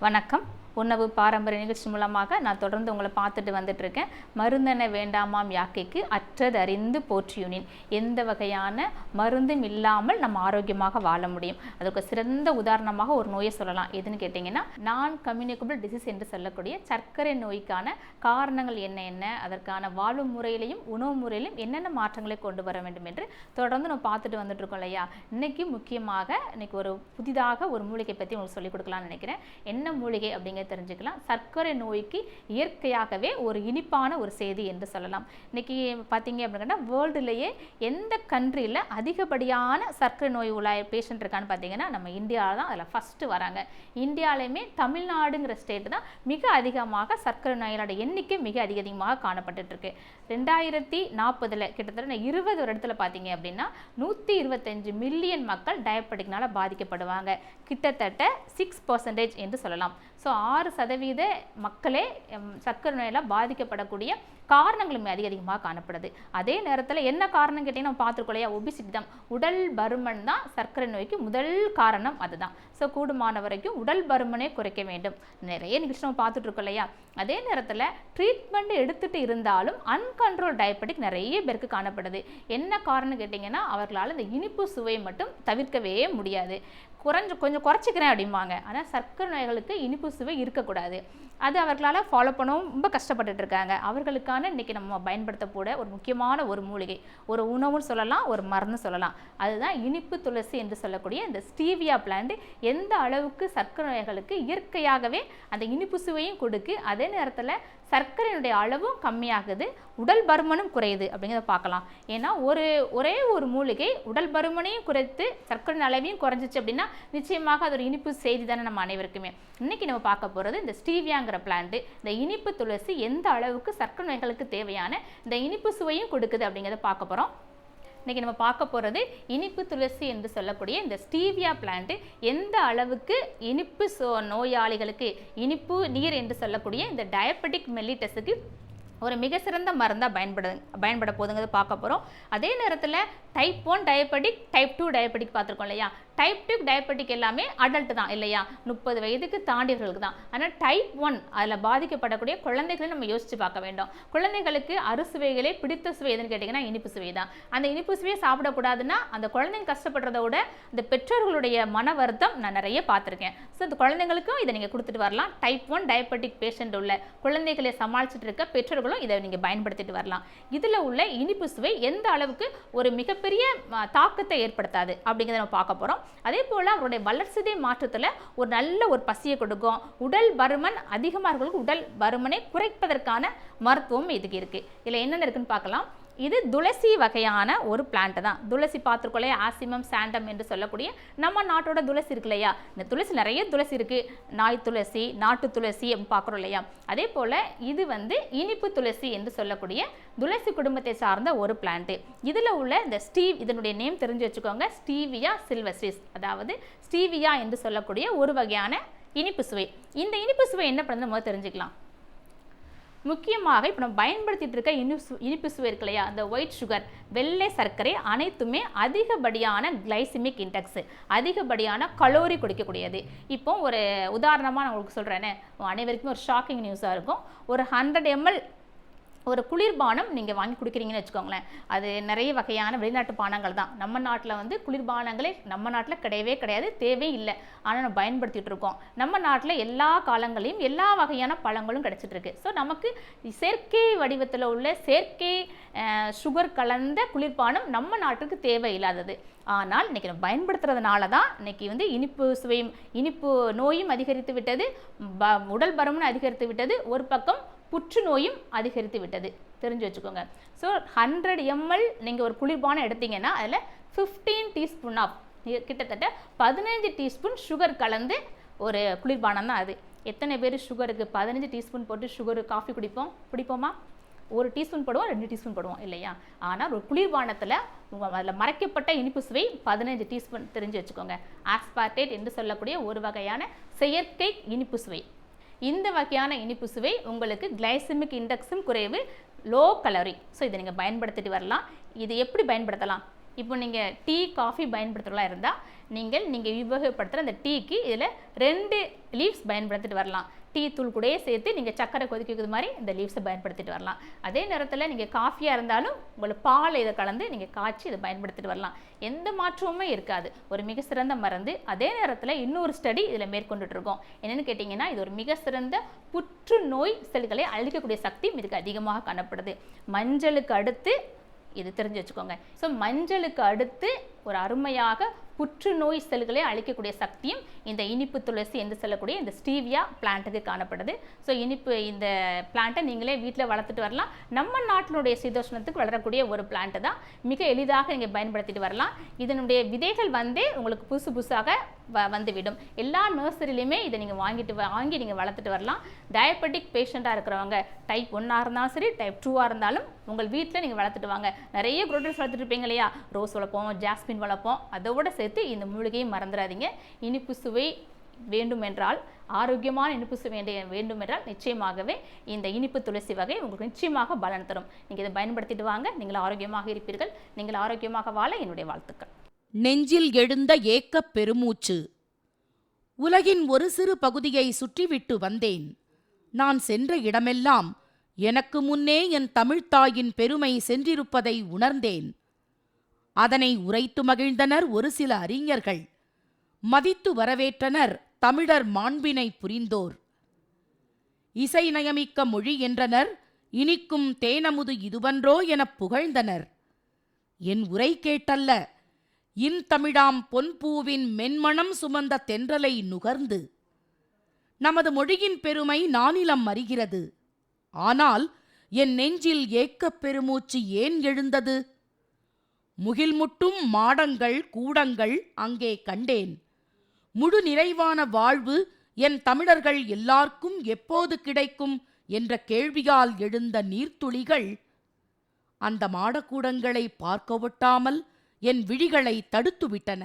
வணக்கம். உணவு பாரம்பரிய நிகழ்ச்சி மூலமாக நான் தொடர்ந்து உங்களை பார்த்துட்டு வந்துட்டுருக்கேன். மருந்தென வேண்டாமாம் யாக்கைக்கு அற்றதறிந்து போற்றியுனின். எந்த வகையான மருந்தும் இல்லாமல் நம்ம ஆரோக்கியமாக வாழ முடியும். அதுக்கு சிறந்த உதாரணமாக ஒரு நோயை சொல்லலாம். எதுன்னு கேட்டிங்கன்னா, நான் கம்யூனிகபிள் டிசீஸ் என்று சொல்லக்கூடிய சர்க்கரை நோய்க்கான காரணங்கள் என்ன, அதற்கான வாழ்வு முறையிலையும் உணவு முறையிலும் என்னென்ன மாற்றங்களை கொண்டு வர வேண்டும் என்று தொடர்ந்து நம்ம பார்த்துட்டு வந்துட்டு இருக்கோம் இல்லையா. இன்னைக்கு முக்கியமாக ஒரு புதிதாக ஒரு மூலிகை பற்றி உங்களுக்கு சொல்லிக் கொடுக்கலாம்னு நினைக்கிறேன். என்ன மூலிகை அப்படிங்க தெரிஞ்சுக்கலாம். சர்க்கரை நோய்க்கு இயற்கையாகவே ஒரு இனிப்பான ஒரு செய்தி என்று சொல்லலாம். இன்னைக்கு பார்த்தீங்க அப்படின்னா, வேர்ல்டுலேயே எந்த கண்ட்ரியில் அதிகப்படியான சர்க்கரை நோய் உள்ள பேஷண்ட் இருக்கான்னு பார்த்தீங்கன்னா, நம்ம இந்தியாவில் தான் அதில் ஃபஸ்ட்டு வராங்க. இந்தியாவிலையுமே தமிழ்நாடுங்கிற ஸ்டேட் தான் மிக அதிகமாக சர்க்கரை நோயோட எண்ணிக்கை மிக அதிகமாக காணப்பட்டு இருக்கு. 2040 கிட்டத்தட்ட 20 வருடத்தில் பார்த்தீங்க அப்படின்னா 125 மில்லியன் மக்கள் டயபெட்டிக்னால பாதிக்கப்படுவாங்க. கிட்டத்தட்ட 6% என்று சொல்லலாம். ஸோ 6% மக்களே சர்க்கரை நோயால் பாதிக்கப்படக்கூடிய காரணங்களும் அதிகமாக காணப்படுது. அதே நேரத்தில் என்ன காரணம் கேட்டிங்கன்னா, நம்ம பார்த்துருக்கோம், ஒபிசிட்டி தான், உடல் பருமன் தான் சர்க்கரை நோய்க்கு முதல் காரணம். அதுதான். ஸோ கூடுமான வரைக்கும் உடல் பருமனே குறைக்க வேண்டும். நிறைய நிகழ்ச்சி நம்ம பார்த்துட்டு இருக்கோம் இல்லையா. அதே நேரத்தில் ட்ரீட்மெண்ட் எடுத்துகிட்டு இருந்தாலும் அன்கண்ட்ரோல் டயபெட்டிக் நிறைய பேருக்கு காணப்படுது. என்ன காரணம் கேட்டிங்கன்னா, அவர்களால் இந்த இனிப்பு சுவையை மட்டும் தவிர்க்கவே முடியாது. கொஞ்சம் குறைச்சிக்கிறேன் அப்படிம்பாங்க. ஆனால் சர்க்கரை நோய்களுக்கு இனிப்பு சுவை இருக்கக்கூடாது. அது அவர்களால் ஃபாலோ பண்ணவும் ரொம்ப கஷ்டப்பட்டுட்டு இருக்காங்க. அவர்களுக்கான இன்றைக்கி நம்ம பயன்படுத்தக்கூட ஒரு முக்கியமான ஒரு மூலிகை, ஒரு உணவுன்னு சொல்லலாம், ஒரு மருந்து சொல்லலாம். அதுதான் இனிப்பு துளசி என்று சொல்லக்கூடிய இந்த ஸ்டீவியா பிளான்ட். எந்த அளவுக்கு சர்க்கரை நோய்களுக்கு இயற்கையாகவே அந்த இனிப்பு சுவையும் கொடுக்கு, அதே நேரத்தில் சர்க்கரையினுடைய அளவும் கம்மியாகுது, உடல் பருமனும் குறையுது அப்படிங்கிறத பார்க்கலாம். ஏன்னா ஒரே ஒரு மூலிகை உடல் பருமனையும் குறைத்து சர்க்கரை அளவையும் குறைஞ்சிச்சு அப்படின்னா நிச்சயமாக அது ஒரு இனிப்பு செய்தி தானே நம்ம அனைவருக்குமே. இன்னைக்கு நம்ம பார்க்க போகிறது இந்த ஸ்டீவியாங்கிற பிளான்ட். இந்த இனிப்பு துளசி எந்த அளவுக்கு சர்க்கரை நோய்களுக்கு தேவையான இந்த இனிப்பு சுவையும் கொடுக்குது அப்படிங்கிறத பார்க்க போகிறோம். இன்றைக்கி நம்ம பார்க்க போகிறது இனிப்பு துளசி என்று சொல்லக்கூடிய இந்த ஸ்டீவியா பிளான்ட் எந்த அளவுக்கு இனிப்பு நோயாளிகளுக்கு, இனிப்பு நீர் என்று சொல்லக்கூடிய இந்த டயபெட்டிக் மெல்லிட்டஸுக்கு ஒரு மிக சிறந்த மருந்தாக பயன்பட போதுங்கிறது பார்க்க போகிறோம். அதே நேரத்தில் டைப் 1 டயபெட்டிக், டைப் 2 டயபெட்டிக் பார்த்துருக்கோம் இல்லையா. டைப் 2 டயபெட்டிக் எல்லாமே அடல்ட் தான் இல்லையா, 30 வயதுக்கு தாண்டியவர்களுக்கு தான். ஆனால் டைப் 1 அதில் பாதிக்கப்படக்கூடிய குழந்தைகளை நம்ம யோசித்து பார்க்க வேண்டும். குழந்தைகளுக்கு அறுசுவைகளே பிடித்த சுவை எதுன்னு கேட்டிங்கன்னா இனிப்பு சுவை தான். அந்த இனிப்பு சுவையை சாப்பிடக்கூடாதுன்னா அந்த குழந்தைங்க கஷ்டப்படுறத விட இந்த பெற்றோர்களுடைய மன வருத்தம் நான் நிறைய பார்த்துருக்கேன். ஸோ இந்த குழந்தைங்களுக்கும் இதை நீங்கள் கொடுத்துட்டு வரலாம். டைப் 1 டயபெட்டிக் பேஷண்ட் உள்ள குழந்தைகளை சமாளிச்சுட்டு இருக்க பெற்றோர்கள் இதை நீங்கள் பயன்படுத்திட்டு வரலாம். இதில் உள்ள இனிப்பு சுவை எந்த அளவுக்கு ஒரு மிகப்பெரிய தாக்கத்தை ஏற்படுத்தாது அப்படிங்கிறத நம்ம பார்க்க போகிறோம். அதே போல் அவருடைய வளர்சிதை மாற்றத்தில் ஒரு நல்ல ஒரு பசியை கொடுக்கும். உடல் பருமன் அதிகமாக இருக்கிறவங்களுக்கு உடல் பருமனை குறைப்பதற்கான மருத்துவம் இதுக்கு இருக்குது. இதில் என்னென்ன இருக்குன்னு பார்க்கலாம். இது துளசி வகையான ஒரு பிளான்ட் தான். துளசி பார்த்துருக்கோம், ஆசிமம் சாண்டம் என்று சொல்லக்கூடிய நம்ம நாட்டோட துளசி இருக்கு இல்லையா. இந்த துளசி நிறைய துளசி இருக்குது. நாய் துளசி, நாட்டு துளசி அப்படின்னு பார்க்குறோம் இல்லையா. அதே போல் இது இனிப்பு துளசி என்று சொல்லக்கூடிய துளசி குடும்பத்தை சார்ந்த ஒரு பிளான்ட். இதில் உள்ள இந்த இதனுடைய நேம் தெரிஞ்சு வச்சுக்கோங்க, ஸ்டீவியா சில்வஸ்ட்ரிஸ். அதாவது ஸ்டீவியா என்று சொல்லக்கூடிய ஒரு வகையான இனிப்பு சுவை. இந்த இனிப்பு சுவை என்ன பண்ணுறது நம்ம தெரிஞ்சுக்கலாம். முக்கியமாக இப்போ நம்ம பயன்படுத்திட்டு இருக்க இனிப்பு சுவை இருக்கு இல்லையா, அந்த ஒயிட் சுகர், வெள்ளை சர்க்கரை அனைத்துமே அதிகப்படியான கிளைசிமிக் இண்டெக்ஸ், அதிகப்படியான கலோரி குடிக்கக்கூடியது. இப்போ ஒரு உதாரணமாக நான் உங்களுக்கு சொல்கிறேன்னு, அனைவருக்குமே ஒரு ஷாக்கிங் நியூஸாக இருக்கும். ஒரு 100 ml ஒரு குளிர்பானம் நீங்கள் வாங்கி குடிக்கிறீங்கன்னு வச்சுக்கோங்களேன். அது நிறைய வகையான வெளிநாட்டு பானங்கள் தான். நம்ம நாட்டில் குளிர்பானங்களே நம்ம நாட்டில் கிடையவே கிடையாது, தேவையே இல்லை. ஆனால் நம்ம பயன்படுத்திகிட்டு இருக்கோம். நம்ம நாட்டில் எல்லா காலங்களையும் எல்லா வகையான பழங்களும் கிடச்சிட்ருக்கு. ஸோ நமக்கு செயற்கை வடிவத்தில் உள்ள செயற்கை சுகர் கலந்த குளிர்பானம் நம்ம நாட்டுக்கு தேவையில்லாதது. ஆனால் இன்றைக்கி நம்ம பயன்படுத்துறதுனால தான் இன்றைக்கி இனிப்பு சுவையும் இனிப்பு நோயும் அதிகரித்து விட்டது, உடல் பருமனும் அதிகரித்து விட்டது, ஒரு பக்கம் புற்றுநோயும் அதிகரித்து விட்டது. தெரிஞ்சு வச்சுக்கோங்க. ஸோ 100 ml நீங்கள் ஒரு குளிர்பானம் எடுத்தீங்கன்னா அதில் 15 டீஸ்பூன் ஆஃப், கிட்டத்தட்ட 15 டீஸ்பூன் சுகர் கலந்து ஒரு குளிர்பானம் தான் அது. எத்தனை பேர் சுகருக்கு 15 டீஸ்பூன் போட்டு சுகர் காஃபி பிடிப்போமா? ஒரு டீஸ்பூன் போடுவோம், 2 டீஸ்பூன் போடுவோம் இல்லையா. ஆனால் ஒரு குளிர்பானத்தில் அதில் மறைக்கப்பட்ட இனிப்பு சுவை 15 டீஸ்பூன். தெரிஞ்சு வச்சுக்கோங்க. ஆஸ்பார்டேட் என்று சொல்லக்கூடிய ஒரு வகையான செயற்கை இனிப்பு சுவை. இந்த வகையான இனிப்பு சுவை உங்களுக்கு கிளைசிமிக் இண்டெக்ஸும் குறைவு, லோ கலோரி. ஸோ இதை நீங்கள் பயன்படுத்திட்டு வரலாம். இது எப்படி பயன்படுத்தலாம்? இப்போ நீங்கள் டீ காஃபி பயன்படுத்துகிறவங்களா இருந்தால் நீங்கள் உபயோகப்படுத்துகிற அந்த டீக்கு இதில் 2 லீவ்ஸ் பயன்படுத்திட்டு வரலாம். டீ தூள் கூடயே சேர்த்து நீங்கள் சக்கரை கொதிக்க வைக்கிறது மாதிரி இந்த லீவ்ஸை பயன்படுத்திட்டு வரலாம். அதே நேரத்தில் நீங்கள் காஃபியாக இருந்தாலும் உங்களுக்கு பால் இதை கலந்து நீங்கள் காய்ச்சி இதை பயன்படுத்திட்டு வரலாம். எந்த மாற்றமுமே இருக்காது. ஒரு மிக சிறந்த மருந்து. அதே நேரத்தில் இன்னொரு ஸ்டடி இதில் மேற்கொண்டுட்டு இருக்கோம். என்னென்னு கேட்டிங்கன்னா, இது ஒரு மிக சிறந்த புற்றுநோய் செல்களை அழிக்கக்கூடிய சக்தி இதுக்கு அதிகமாக காணப்படுது. மஞ்சளுக்கு அடுத்து இது தெரிஞ்சு வச்சுக்கோங்க. ஸோ மஞ்சளுக்கு அடுத்து ஒரு அருமையாக புற்றுநோய் செல்களை அழிக்கக்கூடிய சக்தியும் இந்த இனிப்பு துளசி என்று சொல்லக்கூடிய இந்த ஸ்டீவியா பிளான்ட்டுக்கு காணப்படுது. ஸோ இந்த பிளான்ட்டை நீங்களே வீட்டில் வளர்த்துட்டு வரலாம். நம்ம நாட்டினுடைய சீதோஷ்ணத்துக்கு வளரக்கூடிய ஒரு பிளான்ட்டு தான். மிக எளிதாக நீங்கள் பயன்படுத்திட்டு வரலாம். இதனுடைய விதைகள் உங்களுக்கு புதுசாக வந்துவிடும். எல்லா நர்சரிலையுமே இதை நீங்கள் வாங்கி நீங்கள் வளர்த்துட்டு வரலாம். டயபெட்டிக் பேஷண்ட்டாக இருக்கிறவங்க டைப் 1 இருந்தாலும் சரி, டைப் 2 இருந்தாலும் உங்கள் வீட்டில் நீங்கள் வளர்த்துட்டு வாங்க. நிறைய க்ரோட்டன்ஸ் வளர்த்துட்டு இருப்பீங்க இல்லையா? ரோஸ் வளர்ப்போம், ஜாஸ்மின் வளர்ப்போம். அதோட சேர்த்து இந்த மூலிகையும் மறந்துடாதீங்க. இனிப்பு சுவை வேண்டுமென்றால், ஆரோக்கியமான இனிப்பு சுவை வேண்டுமென்றால் நிச்சயமாகவே இந்த இனிப்பு துளசி வகை உங்களுக்கு நிச்சயமாக பலன் தரும். நீங்கள் இதை பயன்படுத்திட்டு வாங்க. நீங்கள் ஆரோக்கியமாக இருப்பீர்கள். நீங்கள் ஆரோக்கியமாக வாழ என்னுடைய வாழ்த்துக்கள். நெஞ்சில் எழுந்த ஏக்கப் பெருமூச்சு. உலகின் ஒரு சிறு பகுதியை சுற்றிவிட்டு வந்தேன். நான் சென்ற இடமெல்லாம் எனக்கு முன்னே என் தமிழ்த்தாயின் பெருமை சென்றிருப்பதை உணர்ந்தேன். அதனை உரைத்து மகிழ்ந்தனர் ஒரு சில அறிஞர்கள். மதித்து வரவேற்றனர் தமிழர் மாண்பினை புரிந்தோர். இசை நயமிக்க மொழி என்றனர். இனிக்கும் தேனமுது இதுவன்றோ எனப் புகழ்ந்தனர். என் உரை கேட்டல்ல, இன்தமிழாம் பொன்பூவின் மென்மணம் சுமந்த தென்றலை நுகர்ந்து. நமது மொழியின் பெருமை நானிலம் அறிகிறது. ஆனால் என் நெஞ்சில் ஏக்கப் பெருமூச்சு ஏன் எழுந்தது? முகில்முட்டும் மாடங்கள் கூடங்கள் அங்கே கண்டேன். முழு நிறைவான வாழ்வு என் தமிழர்கள் எல்லார்க்கும் எப்போது கிடைக்கும் என்ற கேள்வியால் எழுந்த நீர்த்துளிகள் அந்த மாடக்கூடங்களை பார்க்க ஒட்டாமல் என் விழிகளை தடுத்துவிட்டன.